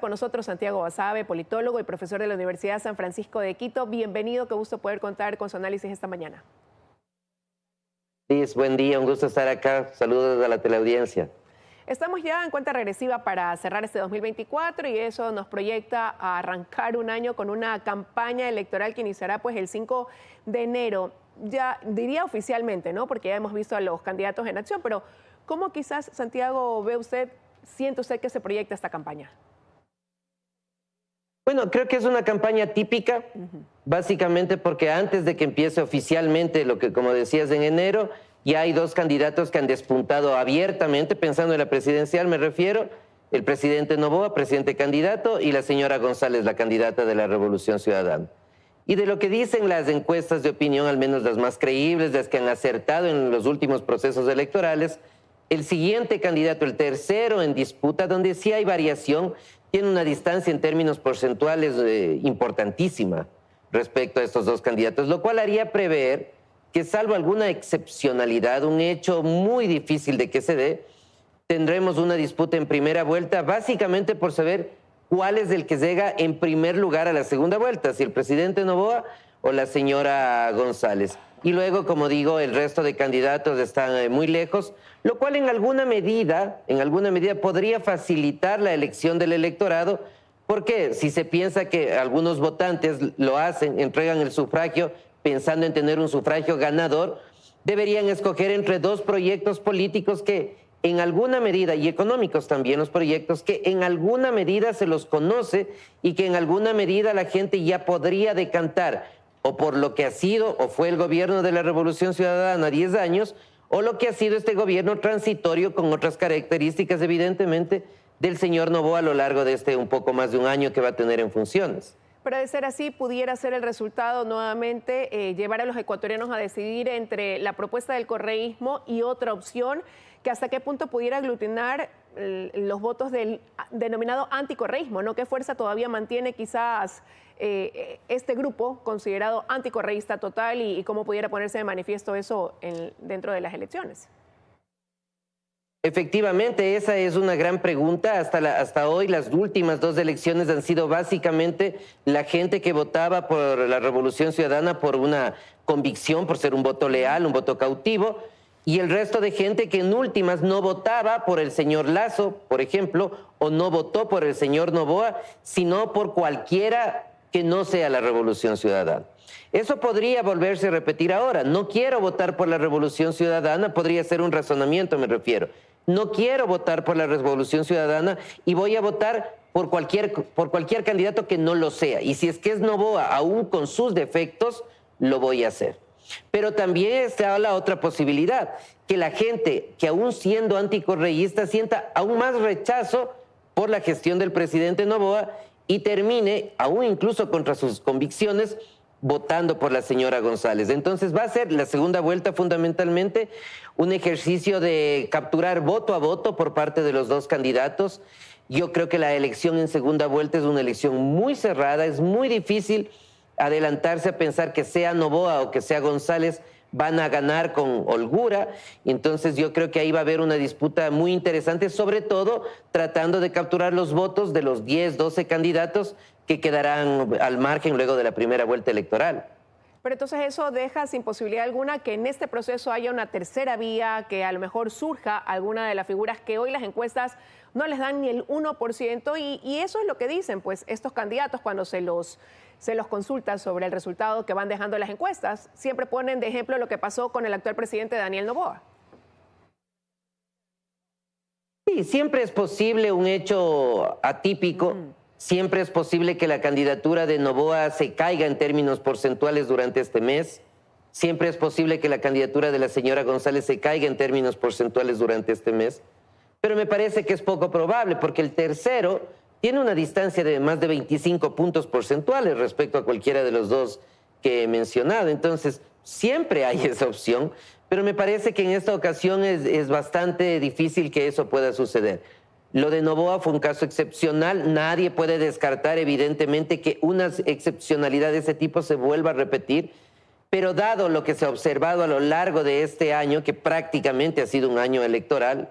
con nosotros Santiago Basabe, politólogo y profesor de la Universidad San Francisco de Quito. Bienvenido, qué gusto poder contar con su análisis esta mañana. Liz, buen día, un gusto estar acá. Saludos a la teleaudiencia. Estamos ya en cuenta regresiva para cerrar este 2024 y eso nos proyecta a arrancar un año con una campaña electoral que iniciará pues el 5 de enero. Ya diría oficialmente, ¿no? Porque ya hemos visto a los candidatos en acción, pero ¿cómo quizás, Santiago, siente usted que se proyecta esta campaña? Bueno, creo que es una campaña típica, básicamente porque antes de que empiece oficialmente lo que, como decías, en enero, ya hay dos candidatos que han despuntado abiertamente, pensando en la presidencial, me refiero, el presidente Noboa, presidente candidato, y la señora González, la candidata de la Revolución Ciudadana. Y de lo que dicen las encuestas de opinión, al menos las más creíbles, las que han acertado en los últimos procesos electorales, el siguiente candidato, el tercero en disputa, donde sí hay variación, tiene una distancia en términos porcentuales importantísima respecto a estos dos candidatos, lo cual haría prever que, salvo alguna excepcionalidad, un hecho muy difícil de que se dé, tendremos una disputa en primera vuelta, básicamente por saber cuál es el que llega en primer lugar a la segunda vuelta, si el presidente Noboa o la señora González. Y luego, como digo, el resto de candidatos están muy lejos, lo cual en alguna medida podría facilitar la elección del electorado, porque si se piensa que algunos votantes lo hacen, entregan el sufragio pensando en tener un sufragio ganador, deberían escoger entre dos proyectos políticos que en alguna medida, y económicos también los proyectos, que en alguna medida se los conoce y que en alguna medida la gente ya podría decantar o por lo que ha sido o fue el gobierno de la Revolución Ciudadana 10 años, o lo que ha sido este gobierno transitorio con otras características, evidentemente, del señor Noboa a lo largo de este un poco más de un año que va a tener en funciones. Pero de ser así, pudiera ser el resultado nuevamente llevar a los ecuatorianos a decidir entre la propuesta del correísmo y otra opción que hasta qué punto pudiera aglutinar los votos del denominado anticorreísmo, ¿no? ¿Qué fuerza todavía mantiene quizás este grupo considerado anticorreísta total y cómo pudiera ponerse de manifiesto eso dentro de las elecciones? Efectivamente, esa es una gran pregunta. Hasta hoy las últimas dos elecciones han sido básicamente la gente que votaba por la Revolución Ciudadana por una convicción, por ser un voto leal, un voto cautivo, y el resto de gente que en últimas no votaba por el señor Lasso, por ejemplo, o no votó por el señor Noboa, sino por cualquiera que no sea la Revolución Ciudadana. Eso podría volverse a repetir ahora. No quiero votar por la Revolución Ciudadana, podría ser un razonamiento, me refiero. No quiero votar por la Revolución Ciudadana y voy a votar por cualquier candidato que no lo sea. Y si es que es Noboa, aún con sus defectos, lo voy a hacer. Pero también está la otra posibilidad, que la gente que aún siendo anticorreísta sienta aún más rechazo por la gestión del presidente Noboa y termine, aún incluso contra sus convicciones, votando por la señora González. Entonces va a ser la segunda vuelta fundamentalmente un ejercicio de capturar voto a voto por parte de los dos candidatos. Yo creo que la elección en segunda vuelta es una elección muy cerrada, es muy difícil adelantarse a pensar que sea Noboa o que sea González van a ganar con holgura. Entonces yo creo que ahí va a haber una disputa muy interesante, sobre todo tratando de capturar los votos de los 10, 12 candidatos que quedarán al margen luego de la primera vuelta electoral. Pero entonces eso deja sin posibilidad alguna que en este proceso haya una tercera vía, que a lo mejor surja alguna de las figuras que hoy las encuestas no les dan ni el 1%, y eso es lo que dicen pues estos candidatos cuando se los consulta sobre el resultado que van dejando las encuestas. Siempre ponen de ejemplo lo que pasó con el actual presidente Daniel Noboa. Sí, siempre es posible un hecho atípico. Siempre es posible que la candidatura de Noboa se caiga en términos porcentuales durante este mes. Siempre es posible que la candidatura de la señora González se caiga en términos porcentuales durante este mes. Pero me parece que es poco probable porque el tercero tiene una distancia de más de 25 puntos porcentuales respecto a cualquiera de los dos que he mencionado. Entonces, siempre hay esa opción, pero me parece que en esta ocasión es bastante difícil que eso pueda suceder. Lo de Noboa fue un caso excepcional. Nadie puede descartar, evidentemente, que una excepcionalidad de ese tipo se vuelva a repetir. Pero dado lo que se ha observado a lo largo de este año, que prácticamente ha sido un año electoral,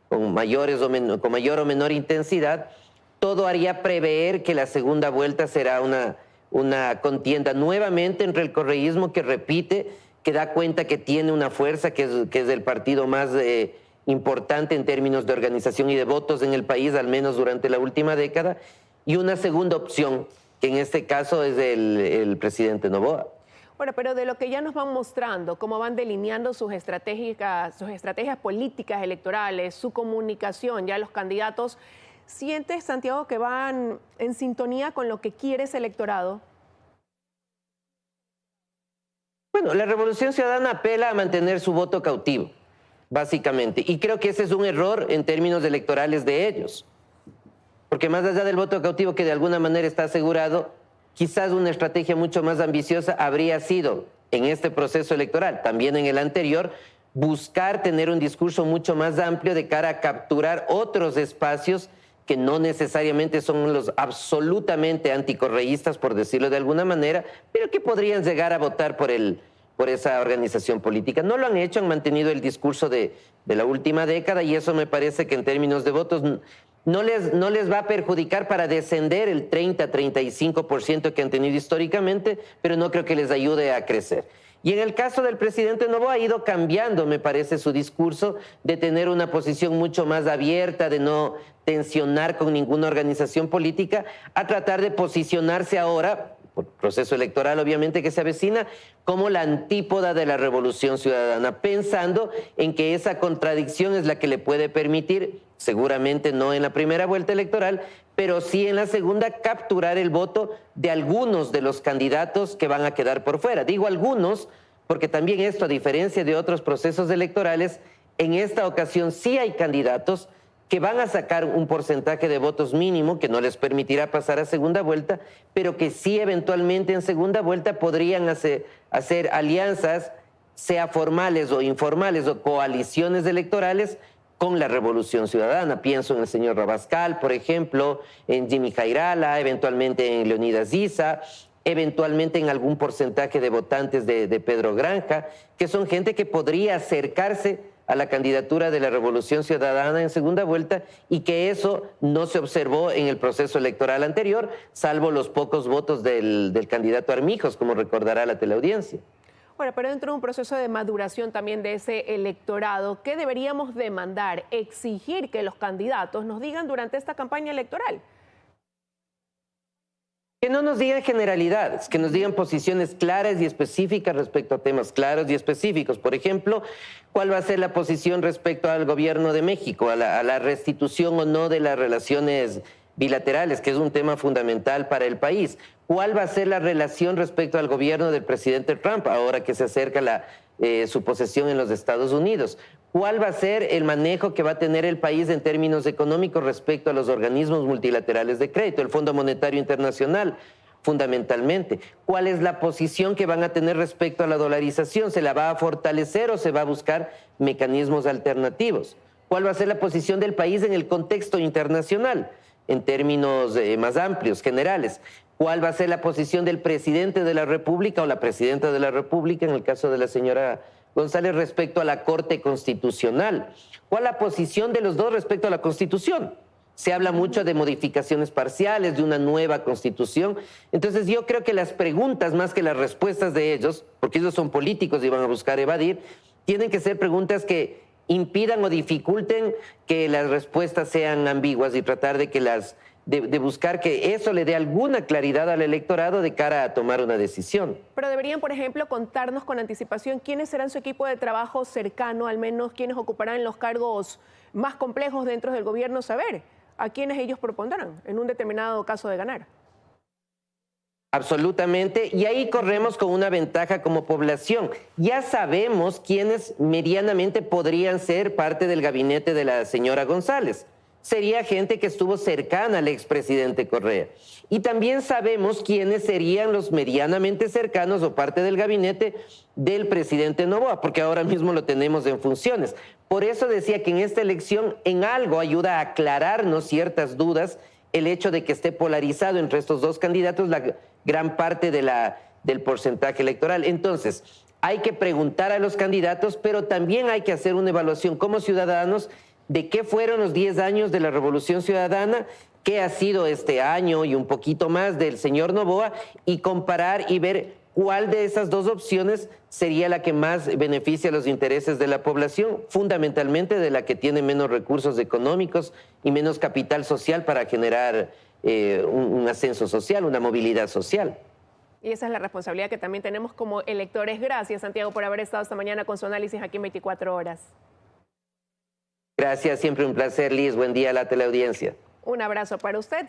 con mayor o menor intensidad, todo haría prever que la segunda vuelta será una contienda nuevamente entre el correísmo que repite, que da cuenta que tiene una fuerza, que es el partido más importante en términos de organización y de votos en el país, al menos durante la última década, y una segunda opción, que en este caso es el presidente Noboa. Bueno, pero de lo que ya nos van mostrando, cómo van delineando sus estrategias políticas electorales, su comunicación, ya los candidatos, ¿sientes, Santiago, que van en sintonía con lo que quiere ese electorado? Bueno, la Revolución Ciudadana apela a mantener su voto cautivo, básicamente, y creo que ese es un error en términos electorales de ellos, porque más allá del voto cautivo que de alguna manera está asegurado, quizás una estrategia mucho más ambiciosa habría sido, en este proceso electoral, también en el anterior, buscar tener un discurso mucho más amplio de cara a capturar otros espacios que no necesariamente son los absolutamente anticorreístas, por decirlo de alguna manera, pero que podrían llegar a votar por esa organización política. No lo han hecho, han mantenido el discurso de la última década, y eso me parece que en términos de votos no les va a perjudicar para descender el 30-35% que han tenido históricamente, pero no creo que les ayude a crecer. Y en el caso del presidente Noboa ha ido cambiando, me parece, su discurso de tener una posición mucho más abierta, de no tensionar con ninguna organización política, a tratar de posicionarse ahora, por proceso electoral obviamente que se avecina, como la antípoda de la Revolución Ciudadana, pensando en que esa contradicción es la que le puede permitir, seguramente no en la primera vuelta electoral, pero sí en la segunda, capturar el voto de algunos de los candidatos que van a quedar por fuera. Digo algunos, porque también esto, a diferencia de otros procesos electorales, en esta ocasión sí hay candidatos que van a sacar un porcentaje de votos mínimo que no les permitirá pasar a segunda vuelta, pero que sí eventualmente en segunda vuelta podrían hacer alianzas, sea formales o informales, o coaliciones electorales con la Revolución Ciudadana. Pienso en el señor Rabascal, por ejemplo, en Jimmy Jairala, eventualmente en Leonidas Issa, eventualmente en algún porcentaje de votantes de Pedro Granja, que son gente que podría acercarse a la candidatura de la Revolución Ciudadana en segunda vuelta, y que eso no se observó en el proceso electoral anterior, salvo los pocos votos del candidato Armijos, como recordará la teleaudiencia. Bueno, pero dentro de un proceso de maduración también de ese electorado, ¿qué deberíamos demandar, exigir que los candidatos nos digan durante esta campaña electoral? Que no nos digan generalidades, que nos digan posiciones claras y específicas respecto a temas claros y específicos. Por ejemplo, ¿cuál va a ser la posición respecto al gobierno de México, a la restitución o no de las relaciones bilaterales, que es un tema fundamental para el país? ¿Cuál va a ser la relación respecto al gobierno del presidente Trump, ahora que se acerca su posesión en los Estados Unidos? ¿Cuál va a ser el manejo que va a tener el país en términos económicos respecto a los organismos multilaterales de crédito, el Fondo Monetario Internacional, fundamentalmente? ¿Cuál es la posición que van a tener respecto a la dolarización? ¿Se la va a fortalecer o se va a buscar mecanismos alternativos? ¿Cuál va a ser la posición del país en el contexto internacional, en términos más amplios, generales? ¿Cuál va a ser la posición del presidente de la República o la presidenta de la República, en el caso de la señora González, respecto a la Corte Constitucional? ¿Cuál es la posición de los dos respecto a la Constitución? Se habla mucho de modificaciones parciales, de una nueva Constitución. Entonces yo creo que las preguntas, más que las respuestas de ellos, porque ellos son políticos y van a buscar evadir, tienen que ser preguntas que impidan o dificulten que las respuestas sean ambiguas, y tratar de buscar que eso le dé alguna claridad al electorado de cara a tomar una decisión. Pero deberían, por ejemplo, contarnos con anticipación quiénes serán su equipo de trabajo cercano, al menos quiénes ocuparán los cargos más complejos dentro del gobierno, saber a quiénes ellos propondrán en un determinado caso de ganar. Absolutamente, y ahí corremos con una ventaja como población. Ya sabemos quiénes medianamente podrían ser parte del gabinete de la señora González. Sería gente que estuvo cercana al expresidente Correa. Y también sabemos quiénes serían los medianamente cercanos o parte del gabinete del presidente Noboa, porque ahora mismo lo tenemos en funciones. Por eso decía que en esta elección en algo ayuda a aclararnos ciertas dudas el hecho de que esté polarizado entre estos dos candidatos la gran parte del porcentaje electoral. Entonces, hay que preguntar a los candidatos, pero también hay que hacer una evaluación como ciudadanos de qué fueron los 10 años de la Revolución Ciudadana, qué ha sido este año y un poquito más del señor Noboa, y comparar y ver cuál de esas dos opciones sería la que más beneficia a los intereses de la población, fundamentalmente de la que tiene menos recursos económicos y menos capital social para generar un ascenso social, una movilidad social. Y esa es la responsabilidad que también tenemos como electores. Gracias, Santiago, por haber estado esta mañana con su análisis aquí en 24 horas. Gracias, siempre un placer, Liz. Buen día a la teleaudiencia. Un abrazo para usted.